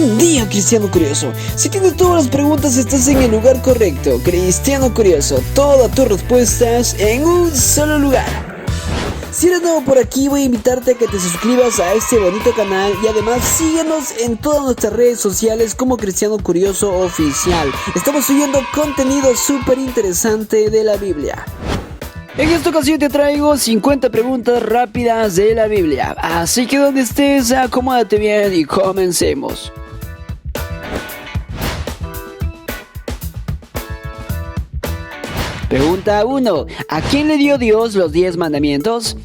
Buen día, Cristiano Curioso. Si tienes todas las preguntas, estás en el lugar correcto. Cristiano Curioso, todas tus respuestas en un solo lugar. Si eres nuevo por aquí, voy a invitarte a que te suscribas a este bonito canal y además síguenos en todas nuestras redes sociales como Cristiano Curioso Oficial. Estamos subiendo contenido súper interesante de la Biblia. En esta ocasión te traigo 50 preguntas rápidas de la Biblia. Así que donde estés, acomódate bien y comencemos. Pregunta 1. ¿A quién le dio Dios los 10 mandamientos?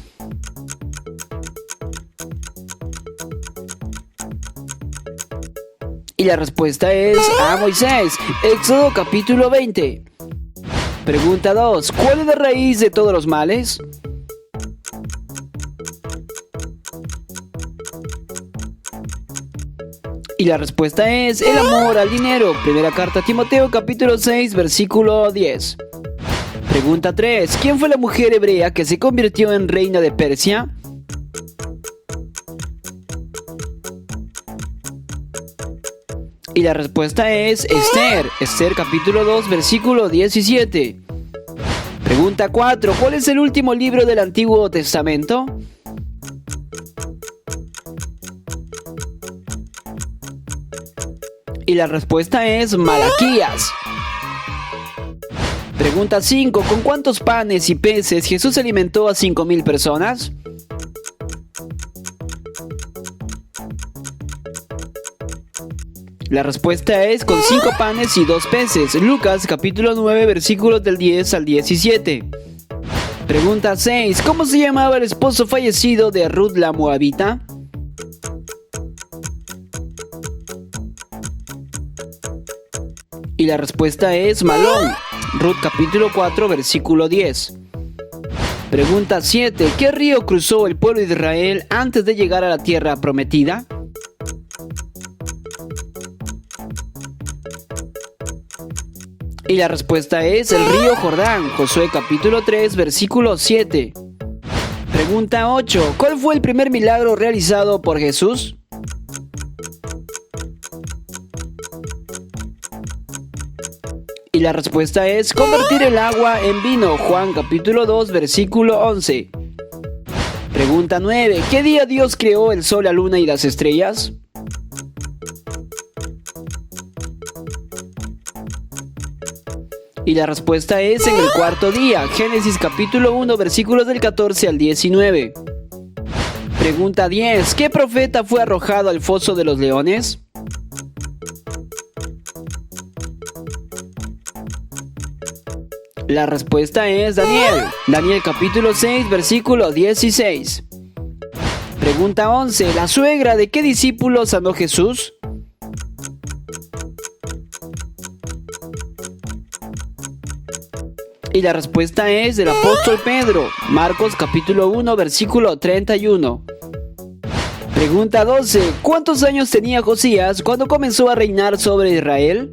Y la respuesta es a Moisés. Éxodo capítulo 20. Pregunta 2. ¿Cuál es la raíz de todos los males? Y la respuesta es el amor al dinero. Primera carta a Timoteo capítulo 6 versículo 10. Pregunta 3. ¿Quién fue la mujer hebrea que se convirtió en reina de Persia? Y la respuesta es Esther. Esther capítulo 2 versículo 17. Pregunta 4. ¿Cuál es el último libro del Antiguo Testamento? Y la respuesta es Malaquías. Pregunta 5. ¿Con cuántos panes y peces Jesús alimentó a 5,000 personas? La respuesta es con 5 panes y 2 peces. Lucas capítulo 9 versículos del 10 al 17. Pregunta 6. ¿Cómo se llamaba el esposo fallecido de Ruth la Moabita? Y la respuesta es Malón. Ruth capítulo 4 versículo 10. Pregunta 7. ¿Qué río cruzó el pueblo de Israel antes de llegar a la tierra prometida? Y la respuesta es el río Jordán. Josué capítulo 3 versículo 7. Pregunta 8. ¿Cuál fue el primer milagro realizado por Jesús? Y la respuesta es convertir el agua en vino. Juan capítulo 2 versículo 11. Pregunta 9. ¿Qué día Dios creó el sol, la luna y las estrellas? Y la respuesta es en el cuarto día. Génesis capítulo 1 versículos del 14 al 19. Pregunta 10. ¿Qué profeta fue arrojado al foso de los leones? La respuesta es Daniel. Daniel capítulo 6 versículo 16. Pregunta 11. ¿La suegra de qué discípulo sanó Jesús? Y la respuesta es del apóstol Pedro. Marcos capítulo 1 versículo 31. Pregunta 12. ¿Cuántos años tenía Josías cuando comenzó a reinar sobre Israel?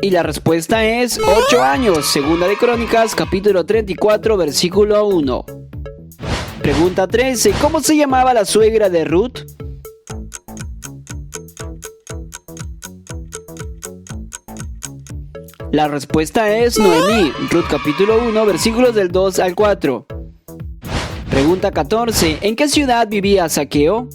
Y la respuesta es 8 años. Segunda de Crónicas capítulo 34 versículo 1. Pregunta 13. ¿Cómo se llamaba la suegra de Ruth? La respuesta es Noemí. Ruth capítulo 1 versículos del 2 al 4. Pregunta 14. ¿En qué ciudad vivía Zaqueo?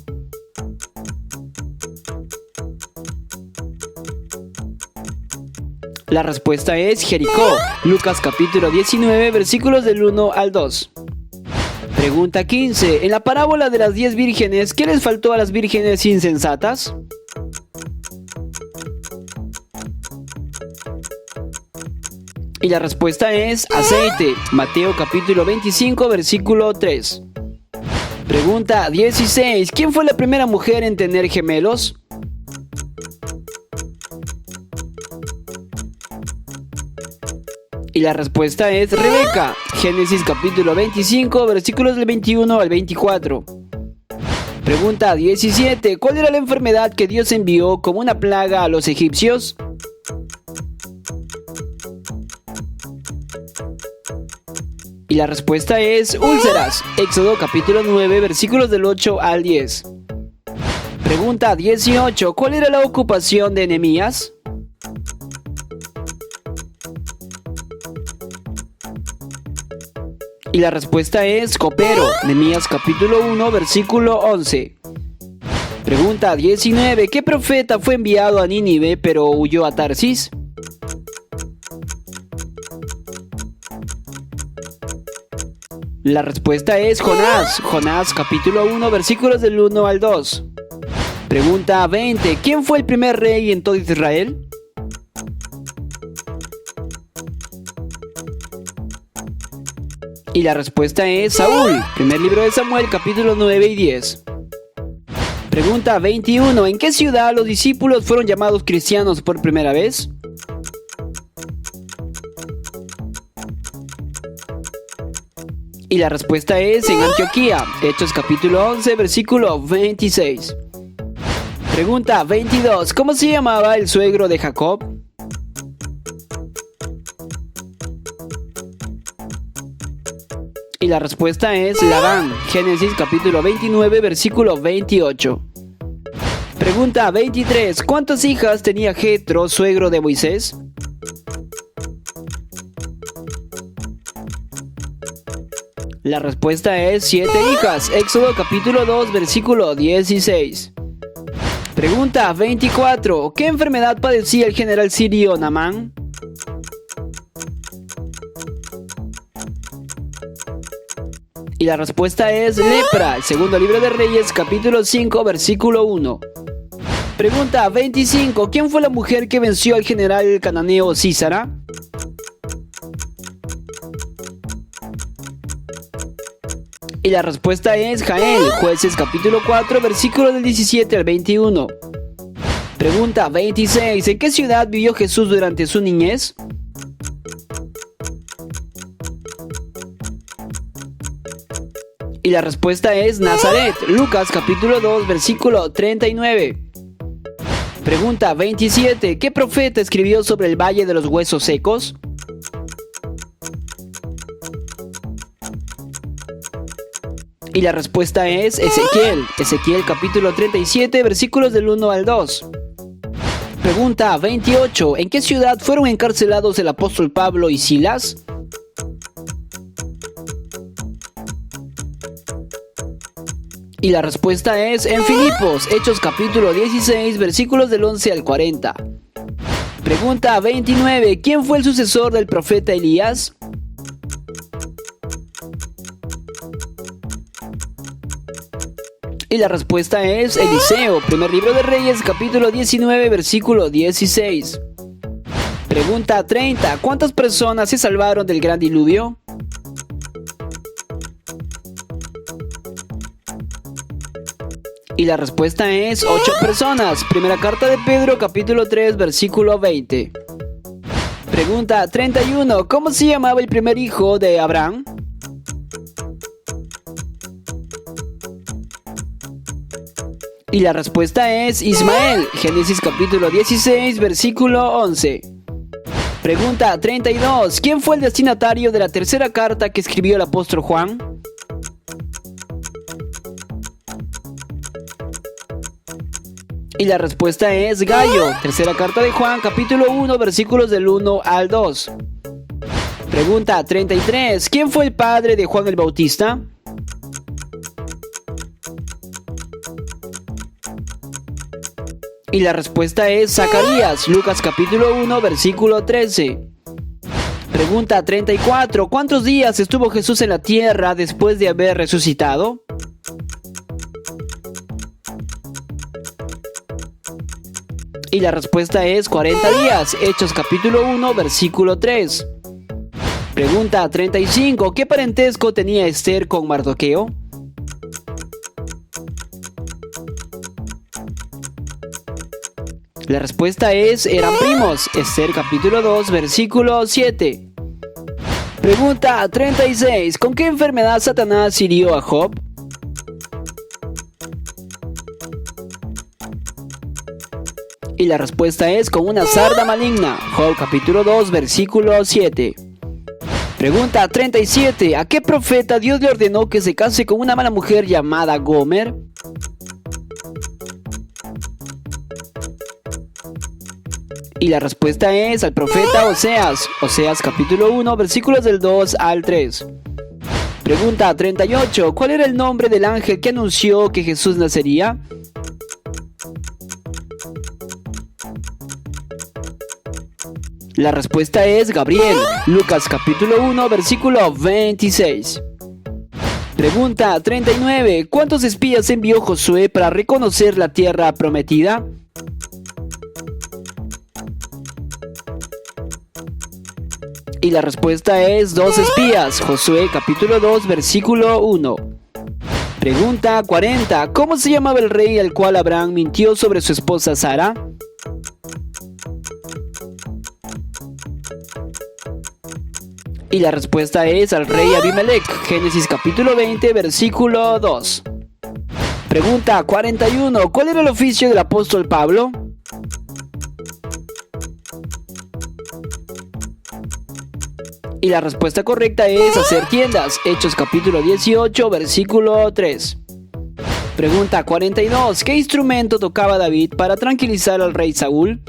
La respuesta es Jericó. Lucas capítulo 19 versículos del 1 al 2. Pregunta 15. En la parábola de las 10 vírgenes, ¿qué les faltó a las vírgenes insensatas? Y la respuesta es aceite. Mateo capítulo 25 versículo 3. Pregunta 16. ¿Quién fue la primera mujer en tener gemelos? Y la respuesta es Rebeca. Génesis capítulo 25 versículos del 21 al 24. Pregunta 17. ¿Cuál era la enfermedad que Dios envió como una plaga a los egipcios? Y la respuesta es úlceras. Éxodo capítulo 9, versículos del 8 al 10. Pregunta 18. ¿Cuál era la ocupación de Nehemías? Y la respuesta es copero. Nehemías capítulo 1, versículo 11. Pregunta 19. ¿Qué profeta fue enviado a Nínive pero huyó a Tarsis? La respuesta es Jonás. Jonás capítulo 1, versículos del 1 al 2. Pregunta 20. ¿Quién fue el primer rey en todo Israel? Y la respuesta es Saúl. Primer libro de Samuel, capítulos 9 y 10. Pregunta 21. ¿En qué ciudad los discípulos fueron llamados cristianos por primera vez? Y la respuesta es en Antioquía. Hechos capítulo 11, versículo 26. Pregunta 22. ¿Cómo se llamaba el suegro de Jacob? Y la respuesta es Labán. Génesis capítulo 29, versículo 28. Pregunta 23. ¿Cuántas hijas tenía Jetro, suegro de Moisés? La respuesta es 7 hijas. Éxodo capítulo 2, versículo 16. Pregunta 24. ¿Qué enfermedad padecía el general sirio Naamán? Y la respuesta es lepra. El segundo libro de Reyes, capítulo 5, versículo 1. Pregunta 25. ¿Quién fue la mujer que venció al general cananeo Sísara? Y la respuesta es Jael. Jueces capítulo 4, versículo del 17 al 21. Pregunta 26. ¿En qué ciudad vivió Jesús durante su niñez? Y la respuesta es Nazaret. Lucas capítulo 2, versículo 39. Pregunta 27. ¿Qué profeta escribió sobre el valle de los huesos secos? Y la respuesta es Ezequiel. Ezequiel capítulo 37, versículos del 1 al 2. Pregunta 28. ¿En qué ciudad fueron encarcelados el apóstol Pablo y Silas? Y la respuesta es en Filipos. Hechos capítulo 16, versículos del 11 al 40. Pregunta 29. ¿Quién fue el sucesor del profeta Elías? Y la respuesta es Eliseo. Primer libro de Reyes, capítulo 19, versículo 16. Pregunta 30. ¿Cuántas personas se salvaron del gran diluvio? Y la respuesta es 8 personas. Primera carta de Pedro, capítulo 3, versículo 20. Pregunta 31. ¿Cómo se llamaba el primer hijo de Abraham? Y la respuesta es Ismael. Génesis capítulo 16, versículo 11. Pregunta 32. ¿Quién fue el destinatario de la tercera carta que escribió el apóstol Juan? Y la respuesta es Gallo. Tercera carta de Juan, capítulo 1, versículos del 1 al 2. Pregunta 33. ¿Quién fue el padre de Juan el Bautista? Y la respuesta es Zacarías. Lucas capítulo 1, versículo 13. Pregunta 34. ¿Cuántos días estuvo Jesús en la tierra después de haber resucitado? Y la respuesta es 40 días. Hechos capítulo 1, versículo 3. Pregunta 35. ¿Qué parentesco tenía Esther con Mardoqueo? La respuesta es eran primos. Esther capítulo 2, versículo 7. Pregunta 36. ¿Con qué enfermedad Satanás hirió a Job? Y la respuesta es con una sarna maligna. Job capítulo 2, versículo 7. Pregunta 37. ¿A qué profeta Dios le ordenó que se case con una mala mujer llamada Gomer? Y la respuesta es al profeta Oseas. Oseas capítulo 1, versículos del 2 al 3. Pregunta 38. ¿Cuál era el nombre del ángel que anunció que Jesús nacería? La respuesta es Gabriel. Lucas capítulo 1, versículo 26. Pregunta 39. ¿Cuántos espías envió Josué para reconocer la tierra prometida? Y la respuesta es 2 espías. Josué capítulo 2, versículo 1. Pregunta 40. ¿Cómo se llamaba el rey al cual Abraham mintió sobre su esposa Sara? Y la respuesta es al rey Abimelech. Génesis capítulo 20, versículo 2. Pregunta 41. ¿Cuál era el oficio del apóstol Pablo? Y la respuesta correcta es hacer tiendas. Hechos capítulo 18, versículo 3. Pregunta 42. ¿Qué instrumento tocaba David para tranquilizar al rey Saúl?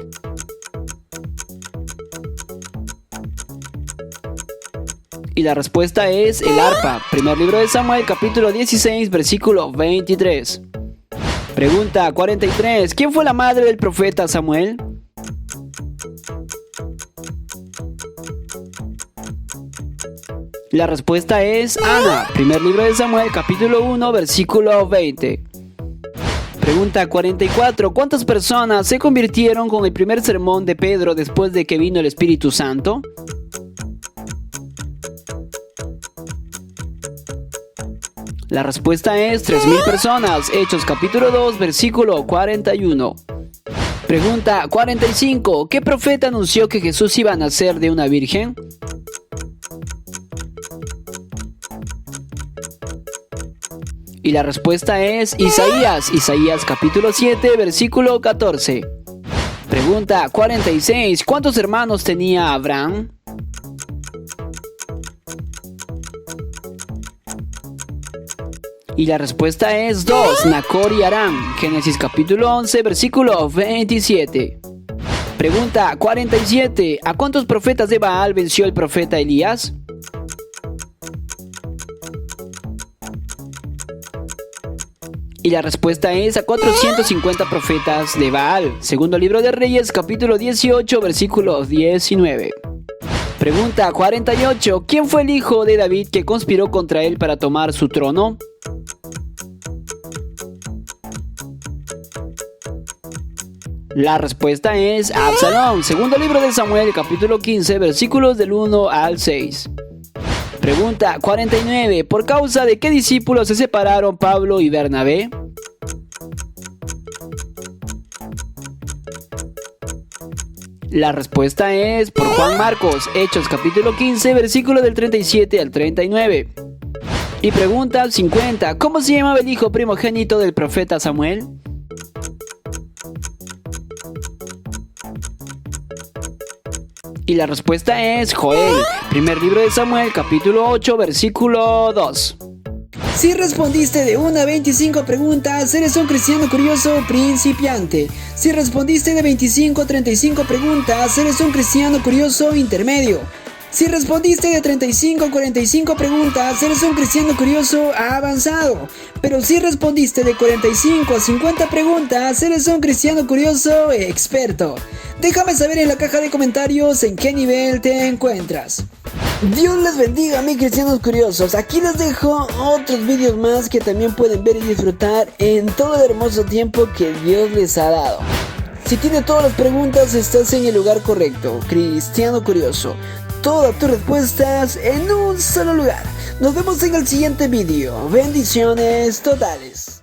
Y la respuesta es el arpa. Primer libro de Samuel capítulo 16, versículo 23. Pregunta 43. ¿Quién fue la madre del profeta Samuel? La respuesta es Ana. Primer libro de Samuel, capítulo 1, versículo 20. Pregunta 44. ¿Cuántas personas se convirtieron con el primer sermón de Pedro después de que vino el Espíritu Santo? La respuesta es 3,000 personas. Hechos capítulo 2, versículo 41. Pregunta 45. ¿Qué profeta anunció que Jesús iba a nacer de una virgen? Y la respuesta es Isaías. Isaías capítulo 7, versículo 14. Pregunta 46. ¿Cuántos hermanos tenía Abraham? Y la respuesta es 2, Nacor y Aram. Génesis capítulo 11, versículo 27. Pregunta 47. ¿A cuántos profetas de Baal venció el profeta Elías? Y la respuesta es a 450 profetas de Baal. Segundo libro de Reyes, capítulo 18, versículo 19. Pregunta 48. ¿Quién fue el hijo de David que conspiró contra él para tomar su trono? La respuesta es Absalón. Segundo libro de Samuel, capítulo 15, versículos del 1 al 6. Pregunta 49. ¿Por causa de qué discípulos se separaron Pablo y Bernabé? La respuesta es por Juan Marcos. Hechos capítulo 15, versículo del 37 al 39. Y pregunta 50. ¿Cómo se llamaba el hijo primogénito del profeta Samuel? Y la respuesta es Joel. Primer libro de Samuel, capítulo 8, versículo 2. Si respondiste de 1 a 25 preguntas, eres un cristiano curioso principiante. Si respondiste de 25 a 35 preguntas, eres un cristiano curioso intermedio. Si respondiste de 35 a 45 preguntas, eres un cristiano curioso avanzado. Pero si respondiste de 45 a 50 preguntas, eres un cristiano curioso experto. Déjame saber en la caja de comentarios en qué nivel te encuentras. Dios les bendiga, mis cristianos curiosos. Aquí les dejo otros vídeos más que también pueden ver y disfrutar en todo el hermoso tiempo que Dios les ha dado. Si tienes todas las preguntas, estás en el lugar correcto. Cristiano curioso. Todas tus respuestas en un solo lugar. Nos vemos en el siguiente vídeo. Bendiciones totales.